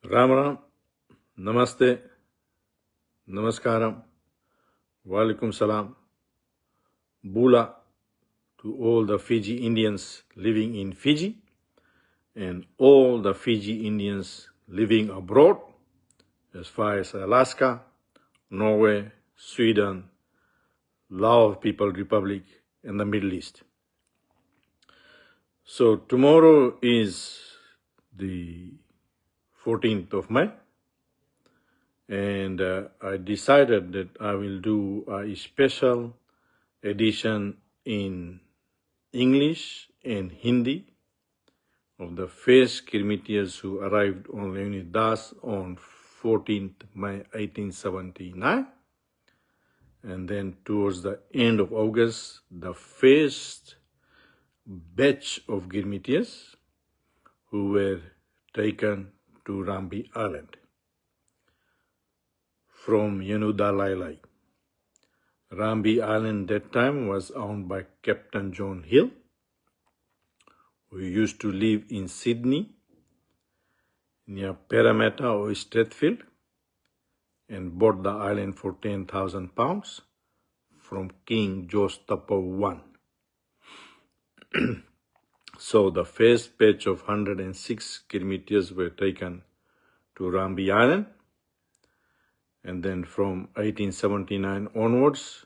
Ram Ram, Namaste, Namaskaram, Walaikum Salam, Bula to all the Fiji Indians living in Fiji and all the Fiji Indians living abroad as far as Alaska, Norway, Sweden, Lao People Republic, and the Middle East. So tomorrow is the 14th of May. And I decided that I will do a special edition in English and Hindi of the first Kirmitias who arrived on Leonidas on 14th May 1879. And then towards the end of August, the first batch of Kirmitias who were taken to Rambi Island from Yenuda Lailai. Rambi Island that time was owned by Captain John Hill, who used to live in Sydney, near Parramatta or Strathfield, and bought the island for £10,000 from King George I. So the first batch of 106 Kirmitias were taken to Rambi Island, and then from 1879 onwards,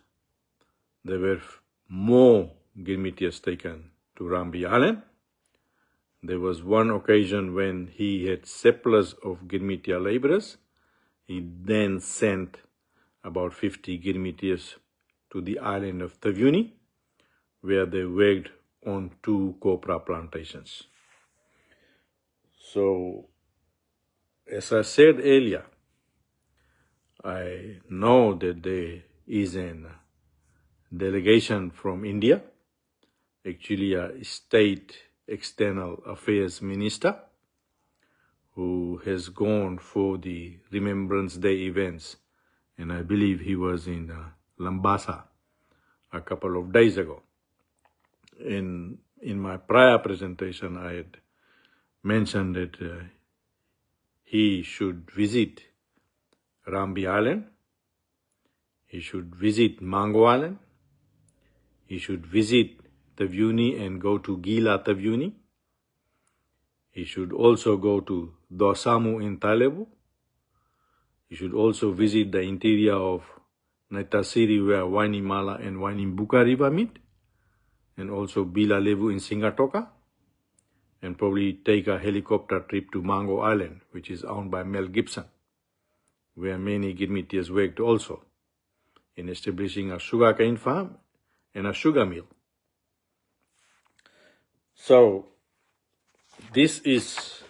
there were more Girmitias taken to Rambi Island. There was one occasion when he had surplus of Girmitia laborers. He then sent about 50 Girmitias to the island of Tavuni, where they worked on 2 copra plantations. So, as I said earlier, I know that there is a delegation from India, actually a state external affairs minister, who has gone for the Remembrance Day events, and I believe he was in Lambasa a couple of days ago. In my prior presentation, I had mentioned that he should visit Rambi Island, he should visit Mango Island, he should visit Tavuni and go to Gila Tavuni. He should also go to Dosamu in Talebu. He should also visit the interior of Naitasiri where Wainimala and Wainimbuka River meet, and also Bila Levu in Singatoka, and probably take a helicopter trip to Mango Island, which is owned by Mel Gibson, where many Girmitias worked also in establishing a sugarcane farm and a sugar mill. So, this is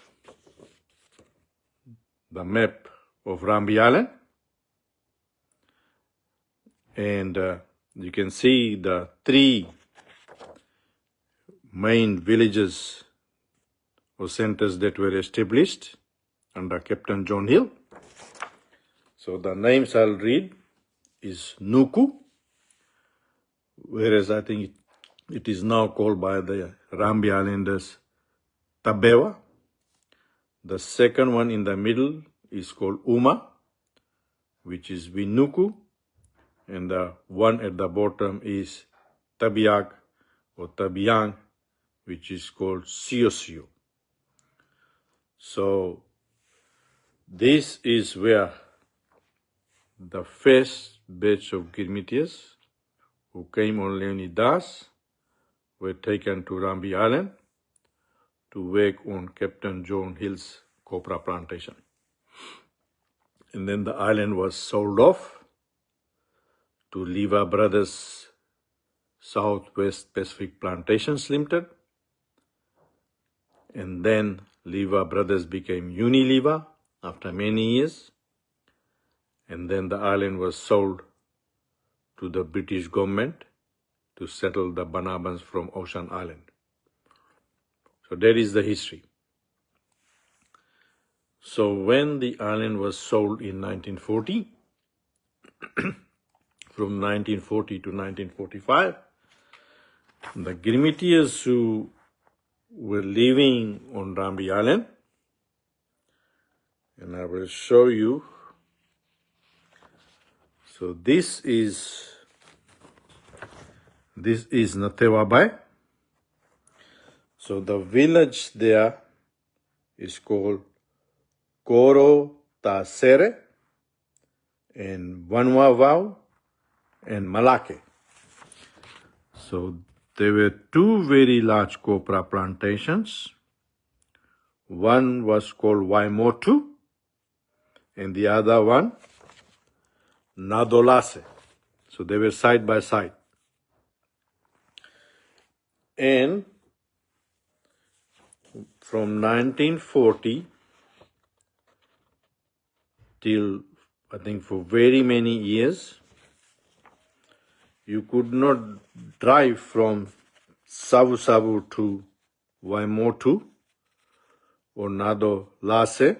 the map of Rambi Island, and you can see the 3 main villages or centers that were established under Captain John Hill. So the names I'll read is Nuku, whereas I think it is now called by the Rambi Islanders Tabewa. The second one in the middle is called Uma, which is Winuku, and the one at the bottom is Tabiak or Tabiang, which is called Siosio. So this is where the first batch of Girmitias who came on Leonidas were taken to Rambi Island to work on Captain John Hill's copra plantation. And then the island was sold off to Lever Brothers Southwest Pacific Plantations Limited. And then Lever Brothers became Unilever after many years. And then the island was sold to the British government to settle the Banabans from Ocean Island. So that is the history. So when the island was sold in 1940, from 1940 to 1945, the Girmitias who were living on Rambi Island and I will show you. So this is Natewa Bay. So the village there is called Koro Tasere and Vanuavau and Malake. So there were two very large copra plantations. One was called Waimotu and the other one Nadolase. So they were side by side. And from 1940 till I think for very many years, you could not drive from Savu Savu to Waimotu or Nadolase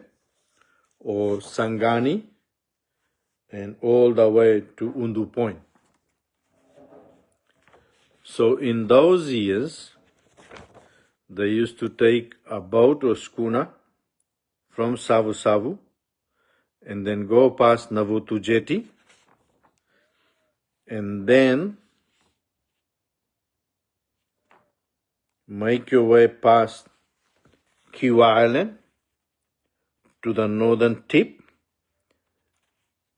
or Sangani and all the way to Undu Point. So in those years, they used to take a boat or schooner from Savu Savu and then go past Navutu Jetty and then make your way past Kiwa Island to the northern tip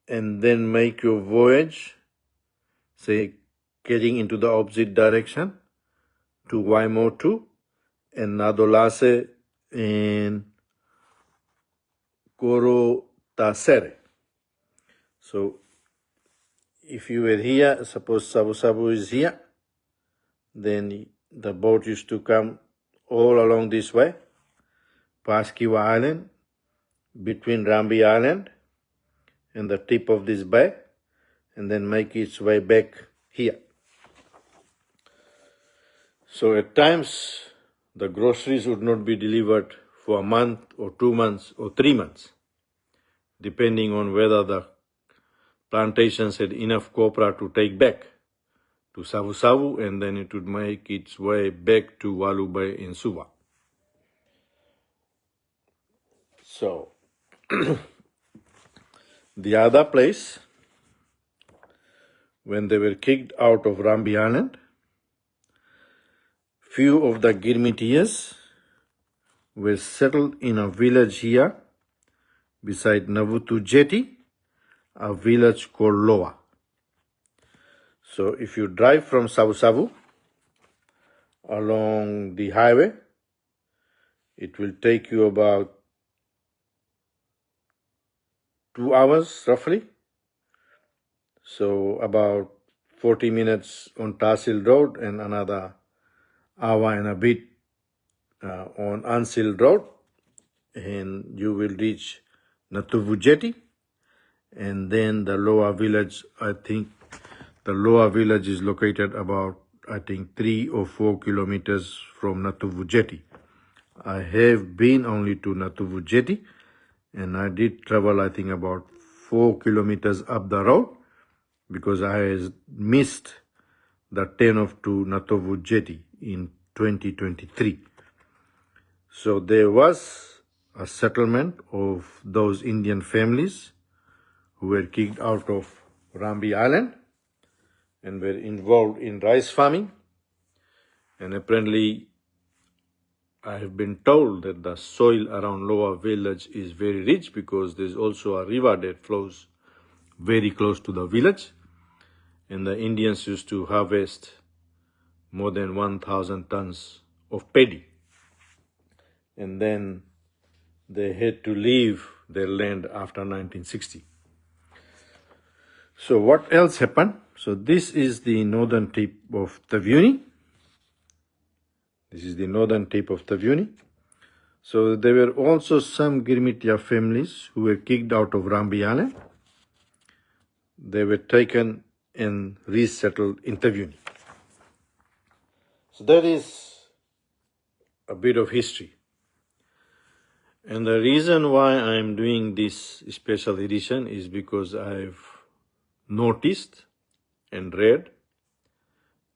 and then make your voyage, say, getting into the opposite direction to Waimotu and Nadolase and Koro Tasere. So if you were here, suppose Savu Savu is here, then the boat used to come all along this way, past Kiwa Island, between Rambi Island and the tip of this bay, and then make its way back here. So at times, the groceries would not be delivered for a month or 2 months or 3 months, depending on whether the plantations had enough copra to take back to Savu Savu, and then it would make its way back to Walu Bay in Suva. So, the other place, when they were kicked out of Rambi Island, few of the Girmitias were settled in a village here beside Navutu Jetty, a village called Loa. So if you drive from Savu Savu along the highway, it will take you about 2 hours roughly. So about 40 minutes on Tahsil Road and another hour and a bit on Ansil Road, and you will reach Natuvu Jetty, and then the Loa village. I think the Loa village is located about 3 or 4 kilometers from Natuvu Jetty. I have been only to Natuvu Jetty, and I did travel about 4 kilometers up the road because I missed the turn-off to Natuvu Jetty in 2023. So there was a settlement of those Indian families who were kicked out of Rambi Island and were involved in rice farming. And apparently, I have been told that the soil around Loa village is very rich because there's also a river that flows very close to the village. And the Indians used to harvest more than 1,000 tons of paddy. And then they had to leave their land after 1960. So what else happened? So this is the northern tip of Taveuni. This is the northern tip of Taveuni. So there were also some Girmitia families who were kicked out of Rambi Island. They were taken and resettled in Taveuni. So that is a bit of history. And the reason why I'm doing this special edition is because I've noticed and read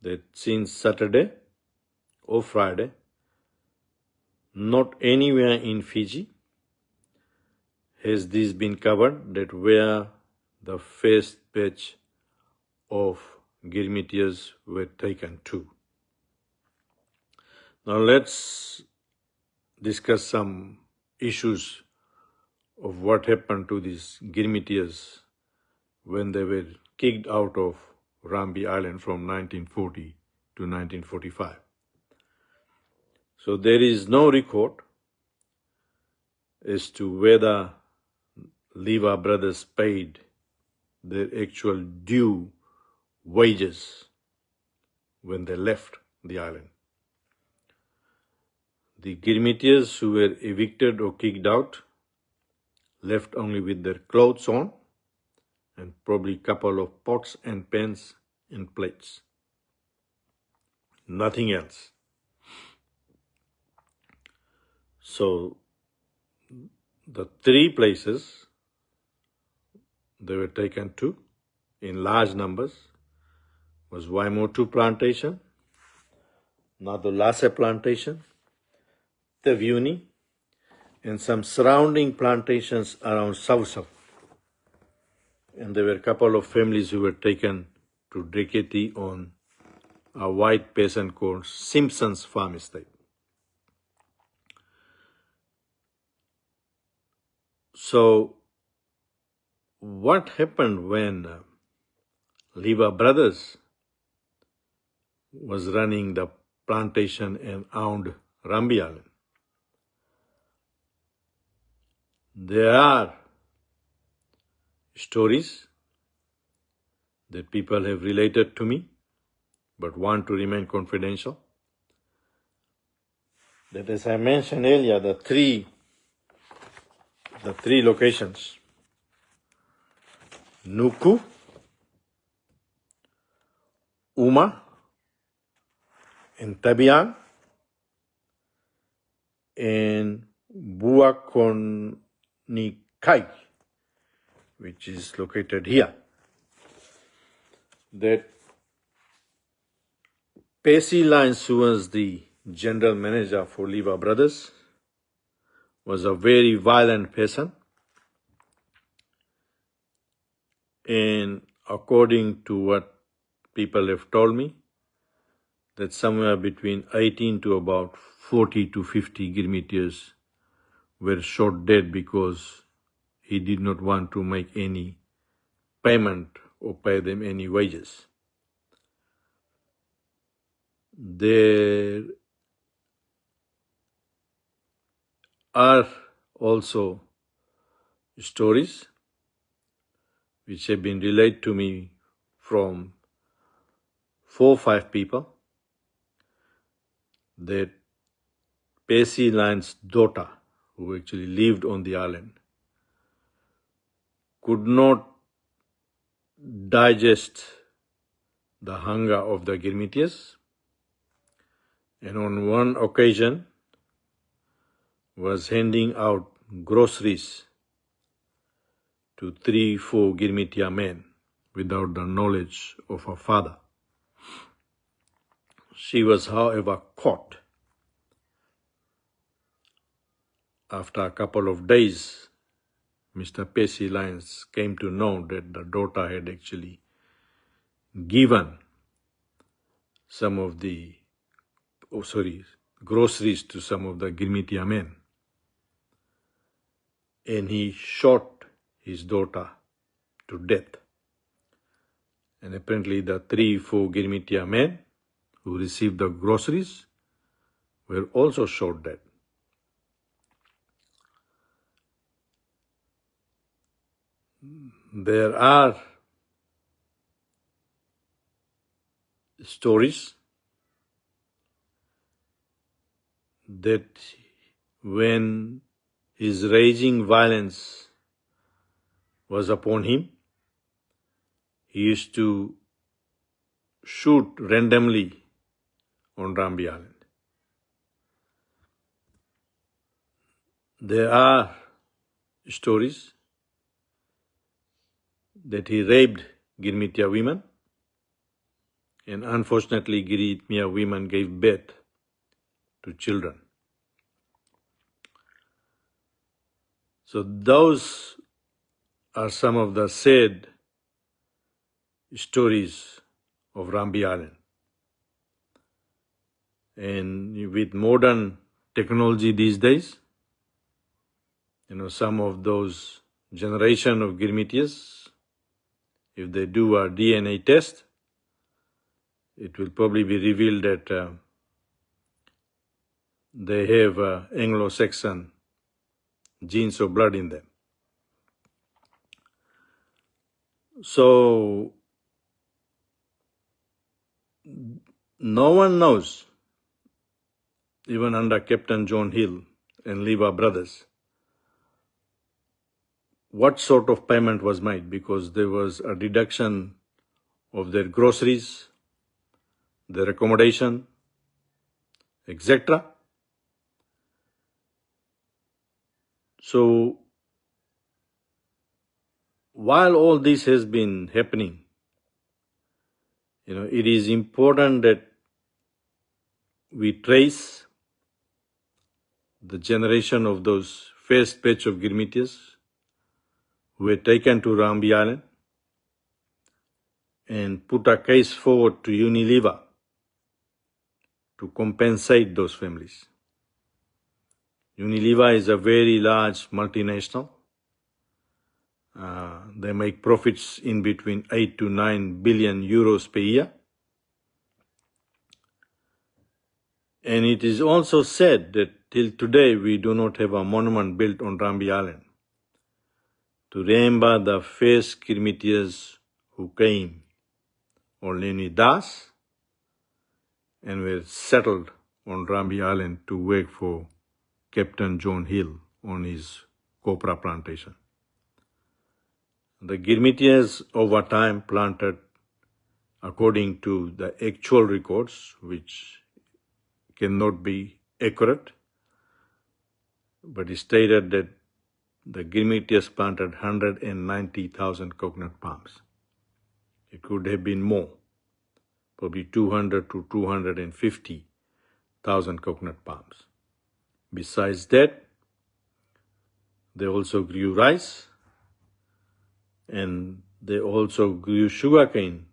that since Saturday or Friday, not anywhere in Fiji has this been covered, that where the first batch of Girmitias were taken to. Now let's discuss some issues of what happened to these Girmitias when they were kicked out of Rambi Island from 1940 to 1945. So there is no record as to whether Liva brothers paid their actual due wages when they left the island. The Girmitias who were evicted or kicked out left only with their clothes on and probably a couple of pots and pans and plates. Nothing else. So the three places they were taken to in large numbers was Waimotu Plantation, Nadolase Plantation, Teviuni, and some surrounding plantations around Sausa. And there were a couple of families who were taken to Dreketi on a white peasant called Simpson's Farm Estate. So, what happened when Liva Brothers was running the plantation and owned Rambi Island? There are stories that people have related to me, but want to remain confidential. That, as I mentioned earlier, the three locations, Nuku, Uma, and Tabiang, and Buakonikai, which is located here. That Pesi Lines, who was the general manager for Liva Brothers, was a very violent person. And according to what people have told me, that somewhere between 18 to about 40 to 50 Girmitias were shot dead because he did not want to make any payment or pay them any wages. There are also stories which have been relayed to me from 4 or 5 people that Pesi Line's daughter, who actually lived on the island, could not digest the hunger of the Girmitias, and on one occasion was handing out groceries to 3-4 Girmitia men without the knowledge of her father. She was, however, caught. After a couple of days, Mr. Pesi Lines came to know that the daughter had actually given some of the groceries to some of the Girmitia men. And he shot his daughter to death. And apparently the 3-4 Girmitia men who received the groceries were also shot dead. There are stories that when his raging violence was upon him, he used to shoot randomly on Rambi Island. There are stories that he raped Girmitia women, and unfortunately Girmitia women gave birth to children. So those are some of the sad stories of Rambi Island. And with modern technology these days, some of those generation of Girmitias, if they do a DNA test, it will probably be revealed that they have Anglo-Saxon genes of blood in them. So no one knows, even under Captain John Hill and Lever brothers, what sort of payment was made, because there was a deduction of their groceries, their accommodation, etc. So while all this has been happening, it is important that we trace the generation of those first batch of Girmitias who were taken to Rambi Island and put a case forward to Unilever to compensate those families. Unilever is a very large multinational. They make profits in between 8 to 9 billion euros per year. And it is also said that till today we do not have a monument built on Rambi Island to remember the first Girmitias who came on Leonidas and were settled on Rambi Island to work for Captain John Hill on his copra plantation. The Girmitias over time planted, according to the actual records, which cannot be accurate, but it stated that the Girmitias planted 190,000 coconut palms. It could have been more, probably 200 to 250,000 coconut palms. Besides that, they also grew rice, and they also grew sugarcane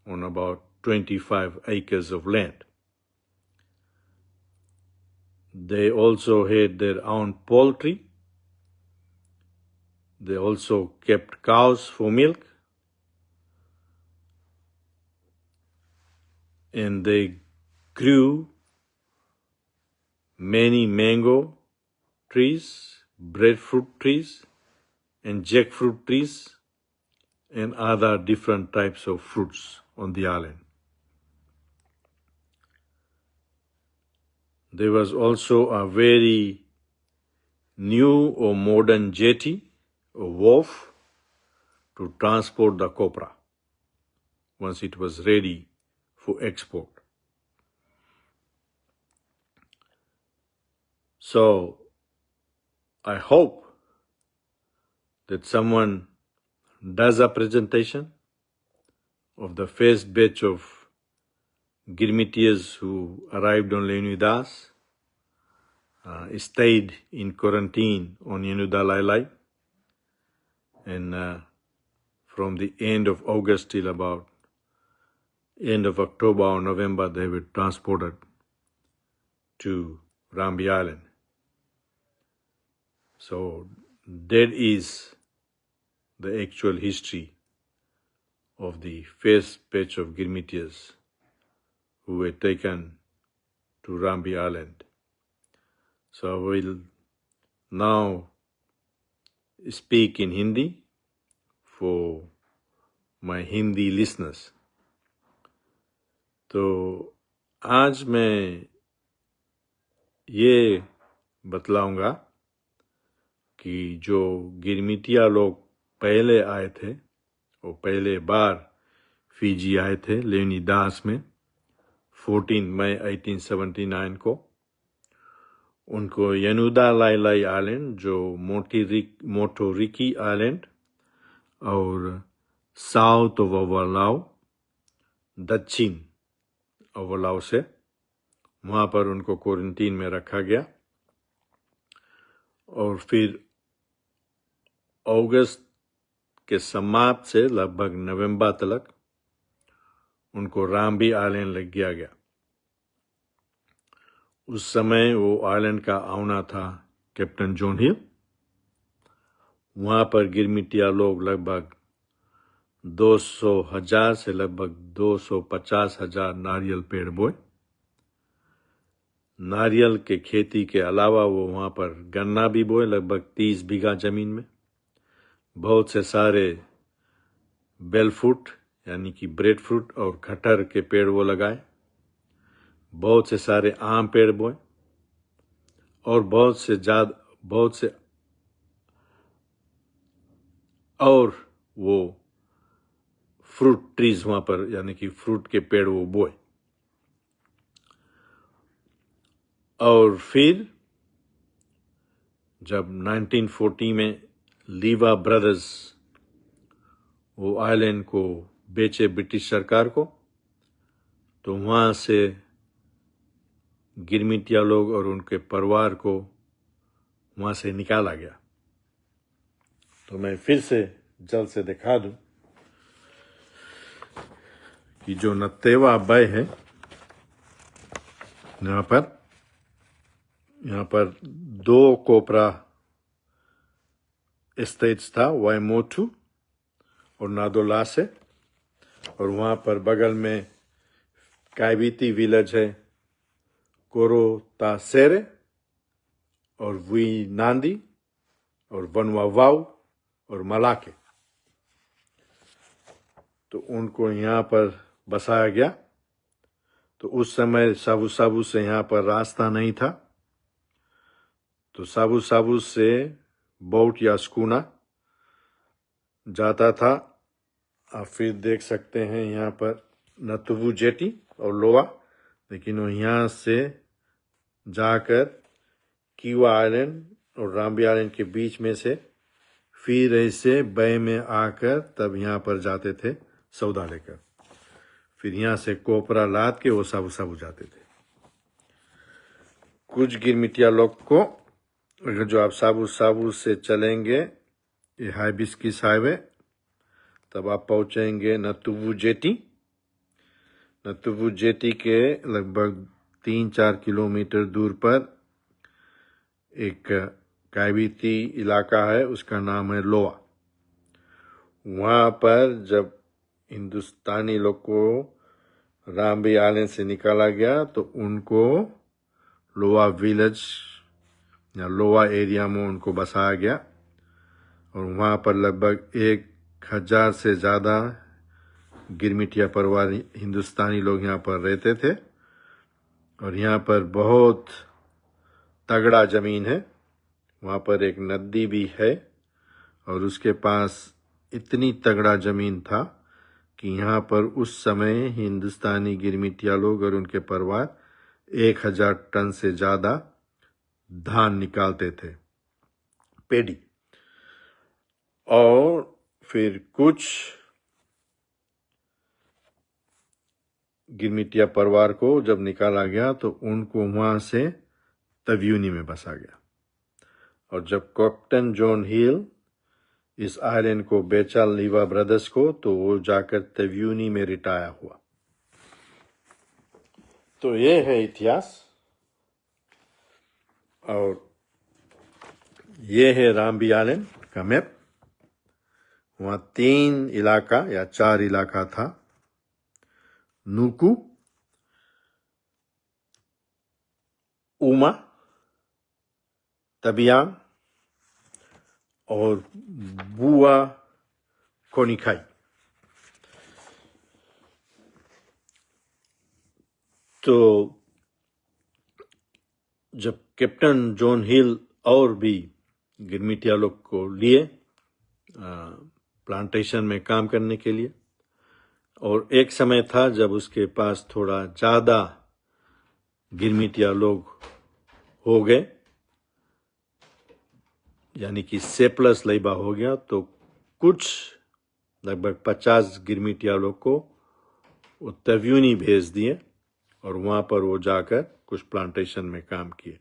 on about 25 acres of land. They also had their own poultry. They also kept cows for milk. And they grew many mango trees, breadfruit trees, and jackfruit trees, and other different types of fruits on the island. There was also a very new or modern jetty or wharf to transport the copra once it was ready for export. So I hope that someone does a presentation of the first batch of Girmitias who arrived on Leonidas, stayed in quarantine on Yenuda Lailai, and from the end of August till about end of October or November, they were transported to Rambi Island. So that is the actual history of the first batch of Girmitias who were taken to Rambi Island. So I will now speak in Hindi for my Hindi listeners. तो आज मैं ये बतलाऊंगा कि जो गिरमिटिया लोग पहले आए थे, वो पहले बार फिजी आए थे लेनिदास में 14 मई 1879 को. उनको यनुदा लाइलाई आइलैंड, जो मोटोरिकी आइलैंड और साउथ ऑफ ओवरलाओ, दक्षिण ओवरलाओ से, वहाँ पर उनको क्वारंटीन में रखा गया. और फिर अगस्त के समाप्त से लगभग नवंबर तक उनको राम्बी आइलैंड ले गया गया। उस समय वो आइलैंड का आउना था कैप्टन जॉन हिल। वहां पर गिरमिटिया लोग लगभग 200,000 से लगभग 250,000 नारियल पेड़ बोए। नारियल के खेती के अलावा वो वहां पर गन्ना भी बोए, लगभग 30 बीघा जमीन में। बहुत से सारे बेल फ्रूट यानी कि ब्रेड फ्रूट और कटहर के पेड़ वो लगाए। बहुत से सारे आम पेड़ बोए और बहुत से और वो फ्रूट ट्रीज वहां पर यानी कि फ्रूट के पेड़ वो बोए। और फिर जब 1940 में लीवा ब्रदर्स वो आइलैंड को बेचे ब्रिटिश सरकार को, तो वहां से गिरमिटिया लोग और उनके परिवार को वहां से निकाला गया। तो मैं फिर से जल्द से दिखा दूं कि जो नत्तेवा बे है, यहाँ पर 2 कोपरा एस्टेट्स था, वाइमोटू और नादोलासे, और वहां पर बगल में काइबीती विलेज है, कोरोतासेरे और वी नांदी और वनवावाऊ और मलाके। तो उनको यहाँ पर बसाया गया। तो उस समय साबू साबू से यहाँ पर रास्ता नहीं था, तो साबू साबू से बोट या स्कूना जाता था। आप फिर देख सकते हैं यहाँ पर नतुवु जेटी और लोवा, लेकिन वो यहाँ से जाकर कीवा आइलैंड और राम्बी आइलैंड के बीच में से फिर ऐसे बे में आकर तब यहाँ पर जाते थे सौदा लेकर। फिर यहाँ से कोपरा लाद के वो साबू साबू जाते थे। कुछ गिरमिटिया लोग को अगर जो आप साबू साबू से चलेंगे ये हाइबिस्किस हाईवे, तब आप पहुंचेंगे नतुवु जेटी। नतुवु जेटी के लगभग 3-4 किलोमीटर दूर पर एक काइबीती इलाका है, उसका नाम है लोआ। वहां पर जब हिंदुस्तानी लोग को राम्बी आइलैंड से निकाला गया तो उनको लोआ विलेज या लोआ एरिया में उनको बसाया गया। और वहां पर लगभग 1,000 से ज़्यादा गिरमिटिया परिवार हिंदुस्तानी लोग यहाँ पर रहते थे। और यहाँ पर बहुत तगड़ा ज़मीन है, वहाँ पर एक नदी भी है और उसके पास इतनी तगड़ा ज़मीन था कि यहाँ पर उस समय हिंदुस्तानी गिरमिटिया लोग और उनके परिवार 1,000 टन से ज़्यादा धान निकालते थे, पेडी। और फिर कुछ गिरमिटिया परिवार को जब निकाला गया तो उनको वहां से तव्यूनी में बसा गया। और जब कैप्टन जॉन हिल इस आइलैंड को बेचा लीवा ब्रदर्स को, तो वो जाकर तव्यूनी में रिटायर हुआ। तो ये है इतिहास। और ये है राम्बी आइलैंड का मैप। वहां 3 इलाका या 4 इलाका था, नूकू, उमा, तबियांग और बुआ कोनिखाई। तो जब कैप्टन जॉन हिल और भी गिरमिटिया लोग को लिए प्लांटेशन में काम करने के लिए, और एक समय था जब उसके पास थोड़ा ज़्यादा गिरमिटिया लोग हो गए, यानी कि सेप्लस लेबा हो गया, तो कुछ लगभग 50 गिरमिटिया लोग को वो तव्यूनी भेज दिए और वहां पर वो जाकर कुछ प्लांटेशन में काम किए।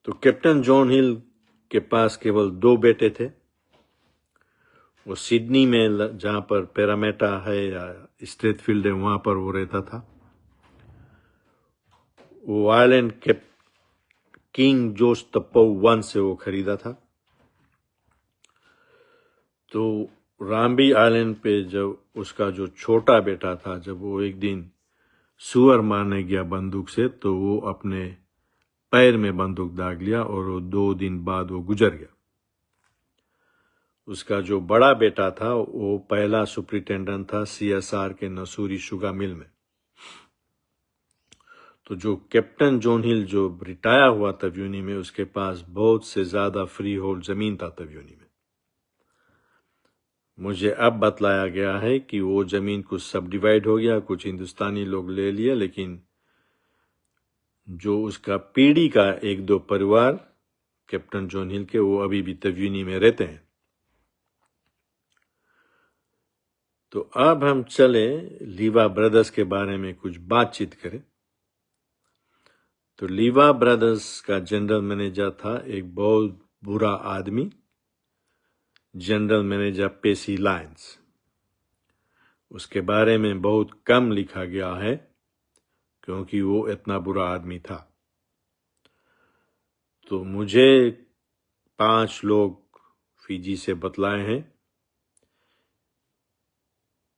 तो कैप्टन जॉन हिल के पास केवल 2 बेटे थे। वो सिडनी में, जहाँ पर पैरामेटा है या स्ट्रेथफील्ड है, वहाँ पर वो रहता था। वो आइलैंड के किंग जोस तप्पो 1 से वो खरीदा था। तो राम्बी आइलैंड पे जब उसका जो छोटा बेटा था, जब वो एक दिन सुअर मारने गया बंदूक से, तो वो अपने पैर में बंदूक दाग लिया और वो 2 दिन बाद वो गुजर गया। उसका जो बड़ा बेटा था वो पहला सुपरिटेंडेंट था CSR के नसूरी शुगर मिल में। तो जो कैप्टन जॉन हिल जो रिटायर हुआ तब्यूनी में, उसके पास बहुत से ज्यादा फ्री होल्ड जमीन था तब्यूनी में। मुझे अब बतलाया गया है कि वो जमीन कुछ सब डिवाइड हो गया, कुछ हिंदुस्तानी लोग ले लिए, लेकिन जो उसका पीढ़ी का 1-2 परिवार कैप्टन जॉन हिल के, वो अभी भी तब्यूनी में रहते हैं। तो अब हम चले लीवा ब्रदर्स के बारे में कुछ बातचीत करें। तो लीवा ब्रदर्स का जनरल मैनेजर था एक बहुत बुरा आदमी, जनरल मैनेजर पेसी लायंस। उसके बारे में बहुत कम लिखा गया है क्योंकि वो इतना बुरा आदमी था। तो मुझे 5 लोग फिजी से बतलाए हैं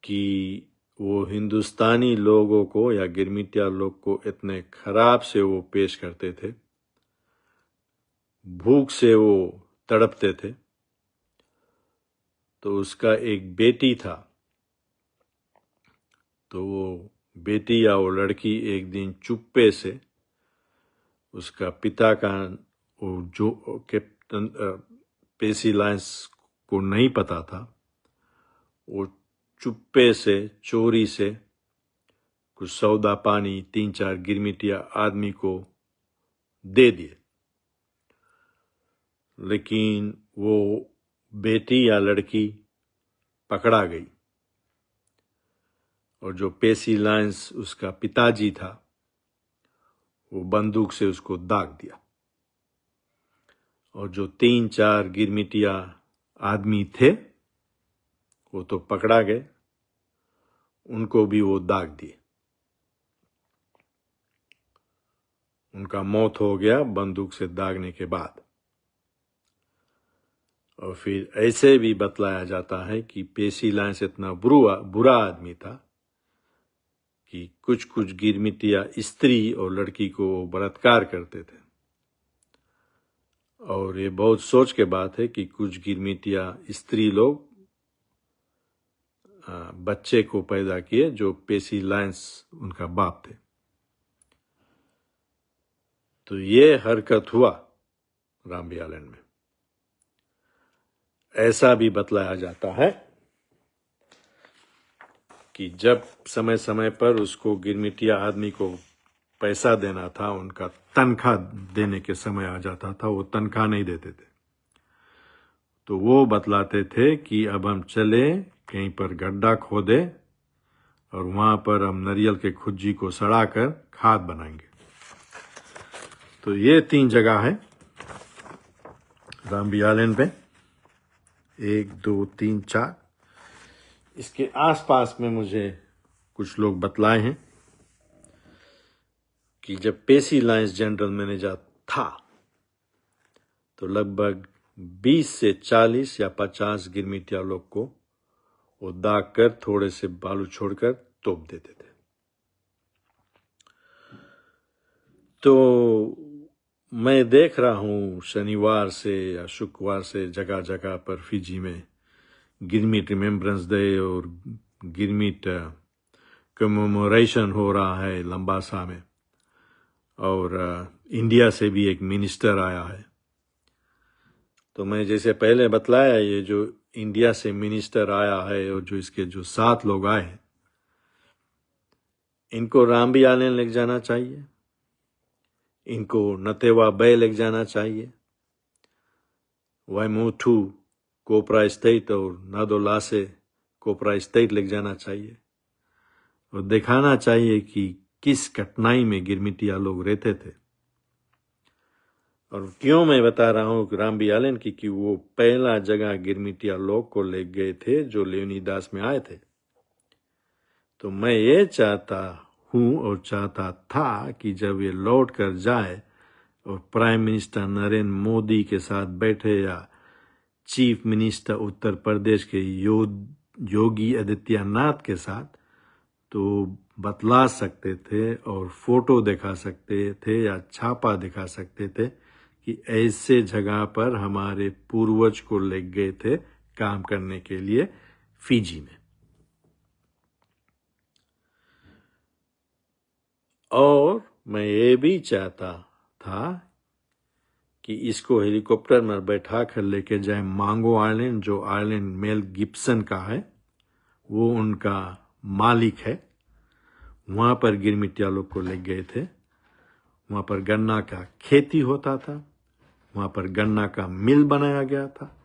कि वो हिंदुस्तानी लोगों को या गिरमिटिया लोग को इतने खराब से वो पेश करते थे, भूख से वो तड़पते थे। तो उसका एक बेटी था, तो वो बेटी या वो लड़की एक दिन चुप्पे से, उसका पिता का वो जो कैप्टन पेसी लायंस को नहीं पता था, वो चुप्पे से चोरी से कुछ सौदा पानी 3-4 गिरमिटिया आदमी को दे दिए। लेकिन वो बेटी या लड़की पकड़ा गई और जो पेसी लायंस उसका पिताजी था, वो बंदूक से उसको दाग दिया। और जो 3-4 गिरमिटिया आदमी थे वो तो पकड़ा गए, उनको भी वो दाग दिए। उनका मौत हो गया बंदूक से दागने के बाद। और फिर ऐसे भी बतलाया जाता है कि पेसी लायंस इतना बुरा आदमी था कि कुछ कुछ गिरमिटिया स्त्री और लड़की को बलात्कार करते थे। और ये बहुत सोच के बात है कि कुछ गिरमिटिया स्त्री लोग बच्चे को पैदा किए जो पेसी लायंस उनका बाप थे। तो ये हरकत हुआ राम्बी आइलैंड में। ऐसा भी बतलाया जाता है कि जब समय समय पर उसको गिरमिटिया आदमी को पैसा देना था, उनका तनख्वाह देने के समय आ जाता था, वो तनख्वाह नहीं देते थे। तो वो बतलाते थे कि अब हम चले कहीं पर गड्ढा खोदे और वहां पर हम नारियल के खुज्जी को सड़ाकर खाद बनाएंगे। तो ये 3 जगह है राम्बी आइलैंड पे, 1, 2, 3, 4। इसके आसपास में मुझे कुछ लोग बतलाए हैं कि जब पेसी लायंस जनरल मैनेजर था तो लगभग 20 से 40 या 50 गिरमिटिया लोग को वो दाग कर थोड़े से बालू छोड़कर तोप देते थे। तो मैं देख रहा हूं शनिवार से या शुक्रवार से जगह जगह पर फिजी में गिरमिट रिमेम्बरेंस डे और गिरमिट कमेमोरेशन हो रहा है लंबासा में। और इंडिया से भी एक मिनिस्टर आया है। तो मैं जैसे पहले बतलाया, ये जो इंडिया से मिनिस्टर आया है और जो इसके जो 7 लोग आए हैं, इनको राम्बी आइलैंड ले जाना चाहिए, इनको नतेवा बे ले जाना चाहिए, वाइमोटू कोपरा स्टेट और नादोलासे कोपरा स्टेट ले जाना चाहिए और दिखाना चाहिए कि किस कठिनाई में गिरमिटिया लोग रहते थे और क्यों मैं बता रहा हूँ रामबी आलन की कि वो पहला जगह गिरमिटिया लोग को ले गए थे जो लेनिदास में आए थे। तो मैं ये चाहता हूँ और चाहता था कि जब ये लौट कर जाए और प्राइम मिनिस्टर नरेंद्र मोदी के साथ बैठे या चीफ मिनिस्टर उत्तर प्रदेश के योगी आदित्यनाथ के साथ, तो बतला सकते थे और फोटो दिखा सकते थे या छापा दिखा सकते थे कि ऐसे जगह पर हमारे पूर्वज को ले गए थे काम करने के लिए फिजी में। और मैं ये भी चाहता था कि इसको हेलीकॉप्टर में बैठा कर लेके जाए मांगो आइलैंड, जो आइलैंड मेल गिब्सन का है, वो उनका मालिक है। वहाँ पर गिरमिटिया लोग को ले गए थे। वहाँ पर गन्ना का खेती होता था, वहाँ पर गन्ना का मिल बनाया गया था।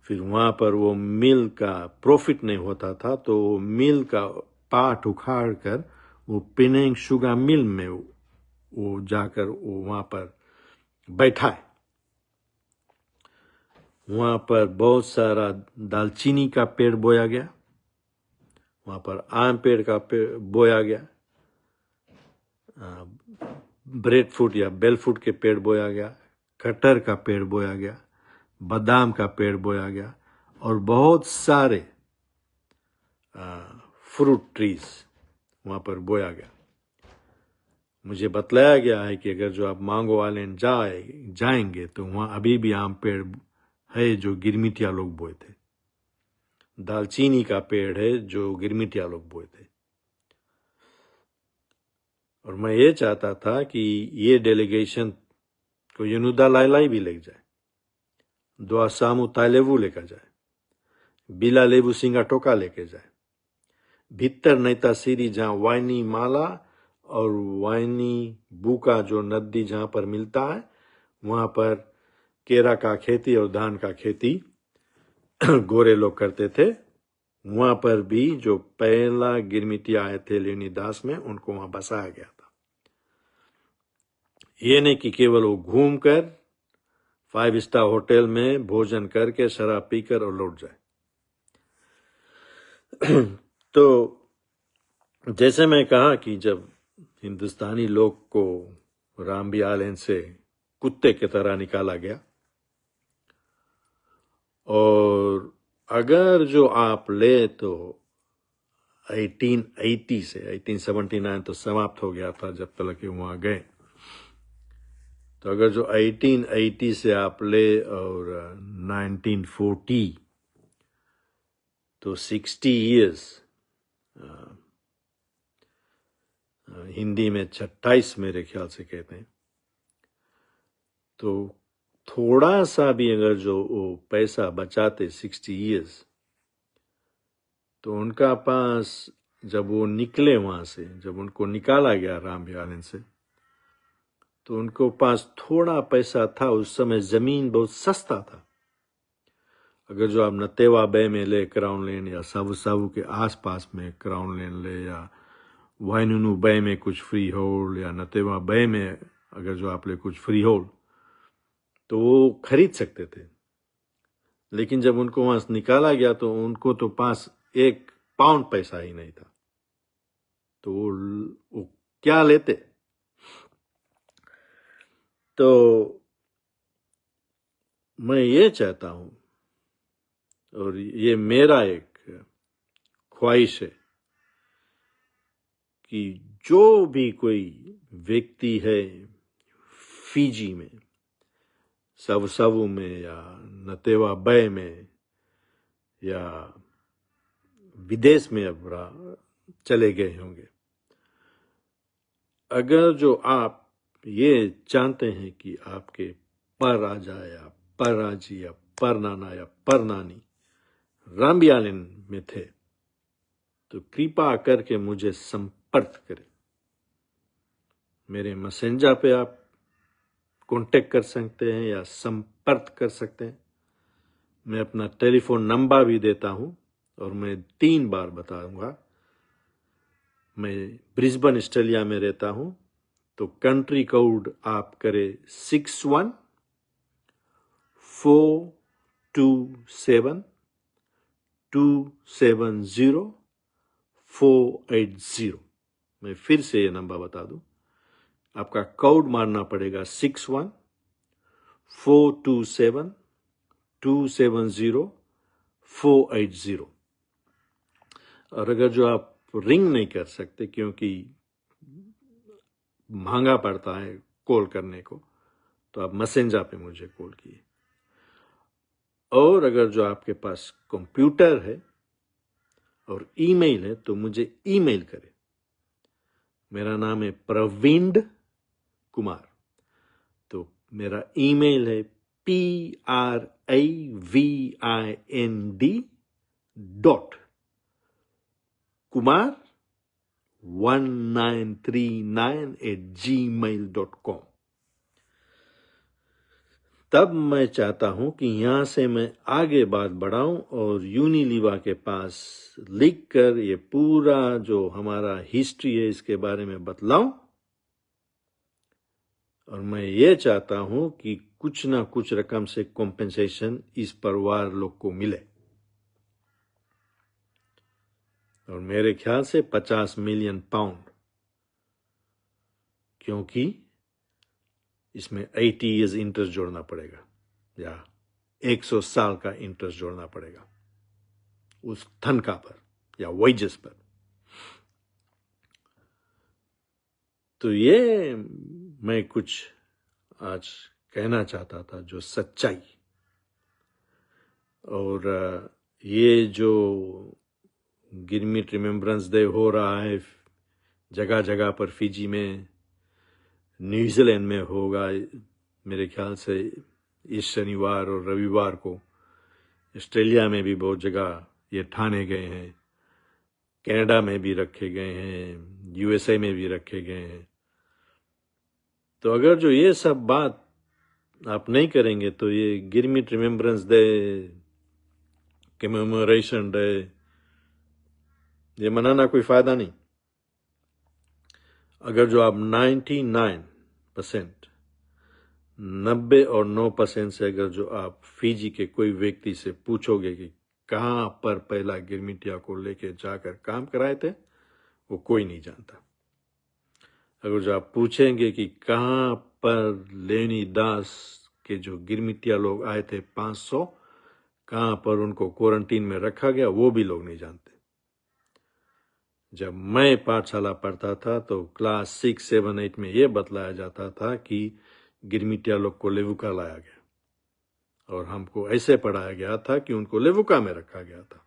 फिर वहाँ पर वो मिल का प्रॉफिट नहीं होता था, तो मिल का पार्ट उखाड़ कर वो पिनेंग शुगर मिल में वो जाकर वो वहाँ पर बैठा है। वहाँ पर बहुत सारा दालचीनी का पेड़ बोया गया, वहाँ पर आम पेड़ का पेड़ बोया गया, ब्रेड फ्रूट या बेल फ्रूट के पेड़ बोया गया, कटहर का पेड़ बोया गया, बादाम का पेड़ बोया गया और बहुत सारे फ्रूट ट्रीज वहाँ पर बोया गया। मुझे बतलाया गया है कि अगर जो आप मांगो आइलैंड जाएंगे तो वहाँ अभी भी आम पेड़ है जो गिरमिटिया लोग बोए थे, दालचीनी का पेड़ है जो गिरमिटिया लोग बोए थे। और मैं ये चाहता था कि ये डेलीगेशन को यनुदा लाइलाई भी ले जाए, द्वासामू ताइलेवू लेकर जाए, बिला लेबू सिंगा टोका लेके जाए, भीतर नैता सीरी जहाँ वाइनी माला और वाइनी बुका जो नदी जहाँ पर मिलता है, वहाँ पर केरा का खेती और धान का खेती गोरे लोग करते थे। वहाँ पर भी जो पहला गिरमिटिया आए थे लेनिदास में, उनको वहाँ बसाया गया था। ये नहीं कि केवल वो घूम कर 5 स्टार होटल में भोजन करके शराब पीकर और लौट जाए। तो जैसे मैं कहा कि जब हिंदुस्तानी लोग को रामबी आइलैंड से कुत्ते की तरह निकाला गया, और अगर जो आप ले तो 1880 से 1879 तो समाप्त हो गया था जब तक कि वहाँ गए। तो अगर जो 1880 से आप ले और 1940 तो 60 years, हिंदी में 28 मेरे ख्याल से कहते हैं। तो थोड़ा सा भी अगर जो वो पैसा बचाते 60 years, तो उनका पास जब वो निकले वहाँ से, जब उनको निकाला गया रामबी आइलैंड से, तो उनको पास थोड़ा पैसा था। उस समय जमीन बहुत सस्ता था। अगर जो आप नतेवा बे में ले क्राउन लैंड या सावु सावु के आसपास में क्राउन लैंड ले, या वाइनुनु बे में कुछ फ्री होल्ड, या नतेवा बे में अगर जो आप ले कुछ फ्री होल्ड, तो वो खरीद सकते थे। लेकिन जब उनको वहां से निकाला गया तो उनको तो पास 1 पाउंड पैसा ही नहीं था। तो वो क्या लेते? तो मैं ये चाहता हूं, और ये मेरा एक ख्वाहिश है, कि जो भी कोई व्यक्ति है फिजी में, सावु सावु में या नतेवा बे में या विदेश में अब चले गए होंगे, अगर जो आप ये जानते हैं कि आपके पर राजा या पर राजी या पर नाना या पर नानी रामबी आइलैंड में थे, तो कृपा करके मुझे संपर्क करें। मेरे मैसेंजर पे आप कांटेक्ट कर सकते हैं या संपर्क कर सकते हैं। मैं अपना टेलीफोन नंबर भी देता हूं, और मैं 3 बार बताऊंगा। मैं ब्रिस्बेन ऑस्ट्रेलिया में रहता हूं, तो कंट्री कोड आप करें 61427270 मैं फिर से ये नंबर बता दूं, आपका कोड मारना पड़ेगा 61427270 और अगर जो आप रिंग नहीं कर सकते क्योंकि महंगा पड़ता है कॉल करने को, तो आप मैसेंजर पे मुझे कॉल किए। और अगर जो आपके पास कंप्यूटर है और ईमेल है तो मुझे ईमेल करें। मेरा नाम है प्रवीण कुमार, तो मेरा ईमेल है pravind.kumar1939@gmail.com। तब मैं चाहता हूं कि यहां से मैं आगे बात बढ़ाऊं और यूनिलीवा के पास लिखकर ये पूरा जो हमारा हिस्ट्री है इसके बारे में बतलाऊं। और मैं ये चाहता हूं कि कुछ ना कुछ रकम से कॉम्पेंसेशन इस परिवार लोग को मिले। और मेरे ख्याल से 50 मिलियन पाउंड, क्योंकि इसमें 80 years इंटरेस्ट जोड़ना पड़ेगा या 100 साल का इंटरेस्ट जोड़ना पड़ेगा उस तनख्वाह पर या वेजेस पर। तो ये मैं कुछ आज कहना चाहता था जो सच्चाई। और ये जो गिरमिट रिमेम्बरेंस डे हो रहा है जगह जगह पर, फिजी में, न्यूजीलैंड में होगा मेरे ख्याल से इस शनिवार और रविवार को। ऑस्ट्रेलिया में भी बहुत जगह ये ठाने गए हैं, कनाडा में भी रखे गए हैं, यूएसए में भी रखे गए हैं। तो अगर जो ये सब बात आप नहीं करेंगे तो ये girmit remembrance day, commemoration day, ये मनाना कोई फायदा नहीं। अगर जो आप 90 और 9% से अगर जो आप फिजी के कोई व्यक्ति से पूछोगे कि कहाँ पर पहला गिरमिटिया को लेके जाकर काम कराए थे, वो कोई नहीं जानता। अगर जो आप पूछेंगे कि कहाँ पर लेनी दास के जो गिरमिटिया लोग आए थे 500, कहाँ पर उनको क्वारंटीन में रखा गया, वो भी लोग नहीं जानते। जब मैं पाठशाला पढ़ता था तो क्लास 6, 7, 8 में ये बतलाया जाता था कि गिरमिटिया लोग को लेवुका लाया गया और हमको ऐसे पढ़ाया गया था कि उनको लेवुका में रखा गया था।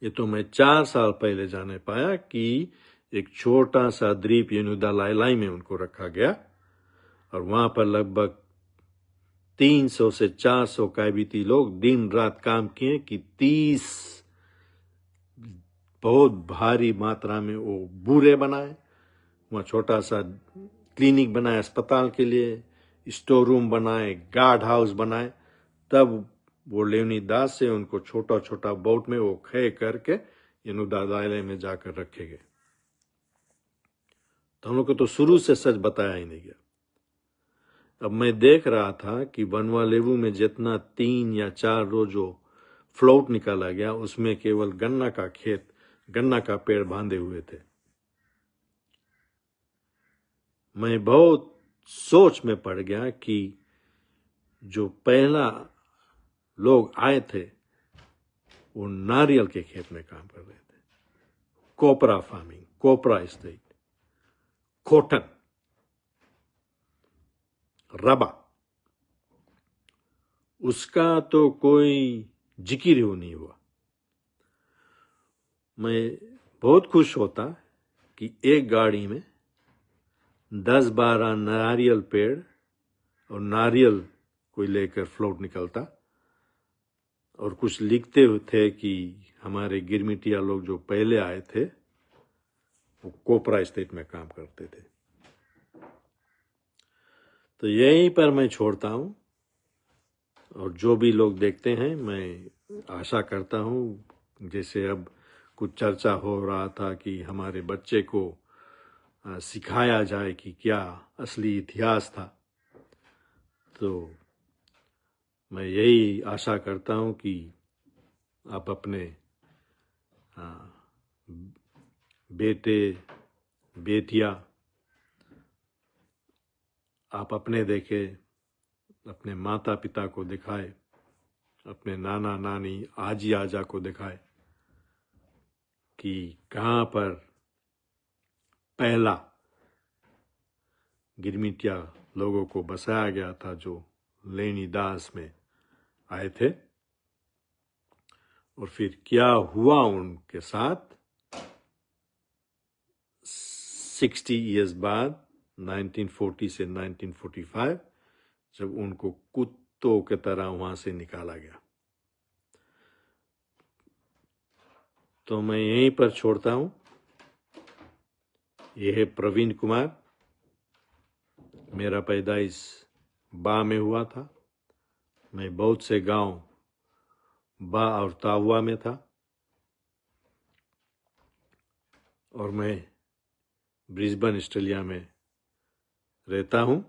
ये तो मैं 4 साल पहले जाने पाया कि एक छोटा सा द्वीप यनुदा लाइलाई में उनको रखा गया और वहां पर लगभग 300 से 400 कायबीती लोग दिन रात काम किए कि 30 बहुत भारी मात्रा में वो बूरे बनाए, वहाँ छोटा सा क्लिनिक बनाए अस्पताल के लिए, स्टोर रूम बनाए, गार्ड हाउस बनाए। तब वो लेवनी दास से उनको छोटा छोटा बोट में वो खे करके यनुदा लाइलाई में जाकर रखे गए। तो हम लोग को तो शुरू से सच बताया ही नहीं गया। अब मैं देख रहा था कि बनवालेवू में जितना 3 या 4 रोज जो फ्लोट निकाला गया उसमें केवल गन्ना का खेत, गन्ना का पेड़ बांधे हुए थे। मैं बहुत सोच में पड़ गया कि जो पहला लोग आए थे वो नारियल के खेत में काम कर रहे थे, कोपरा फार्मिंग, कोपरा एस्टेट, कॉटन, रबा, उसका तो कोई जिक्र ही नहीं हुआ। मैं बहुत खुश होता कि एक गाड़ी में 10-12 नारियल पेड़ और नारियल कोई लेकर फ्लोट निकलता और कुछ लिखते थे कि हमारे गिरमिटिया लोग जो पहले आए थे वो कोपरा स्टेट में काम करते थे। तो यहीं पर मैं छोड़ता हूं और जो भी लोग देखते हैं, मैं आशा करता हूं, जैसे अब कुछ चर्चा हो रहा था कि हमारे बच्चे को सिखाया जाए कि क्या असली इतिहास था। तो मैं यही आशा करता हूँ कि आप अपने बेटे बेटियां आप अपने देखे, अपने माता पिता को दिखाए, अपने नाना नानी आजी आजा को दिखाए कि कहाँ पर पहला गिरमिटिया लोगों को बसाया गया था जो लेनिदास में आए थे, और फिर क्या हुआ उनके साथ 60 इयर्स बाद 1940 से 1945, जब उनको कुत्तों की तरह वहां से निकाला गया। तो मैं यहीं पर छोड़ता हूं। यह है प्रवीण कुमार। मेरा पैदाइश बा में हुआ था। मैं बहुत से गांव बा और तावा में था, और मैं ब्रिस्बेन ऑस्ट्रेलिया में रहता हूं।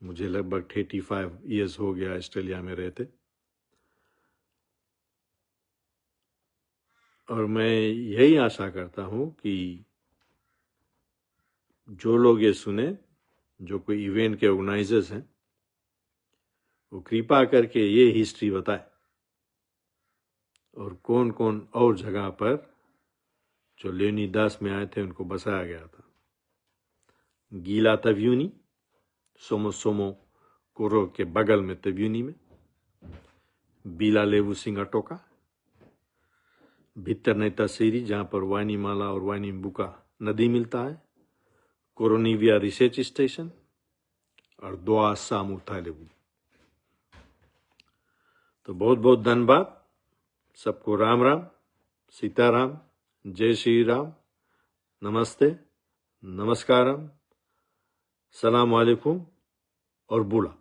मुझे लगभग 35 इयर्स हो गया ऑस्ट्रेलिया में रहते। और मैं यही आशा करता हूं कि जो लोग ये सुने, जो कोई इवेंट के ऑर्गेनाइजर्स हैं, वो कृपा करके ये हिस्ट्री बताए, और कौन कौन और जगह पर जो लेनिदास में आए थे उनको बसाया गया था। गीला तव्यूनी, सोमो कोरो के बगल में तव्यूनी में, बीला लेवू सिंगाटोका, भित्तर नेता सीरी जहाँ पर वानीमाला और वानीम्बुका नदी मिलता है, कोरोनिविया रिसर्च स्टेशन, और दोआ सामू थालेबू। तो बहुत बहुत धन्यवाद। सबको राम राम, सीताराम, जय श्री राम, नमस्ते, नमस्कारम, सलाम वालेकुम और बुला।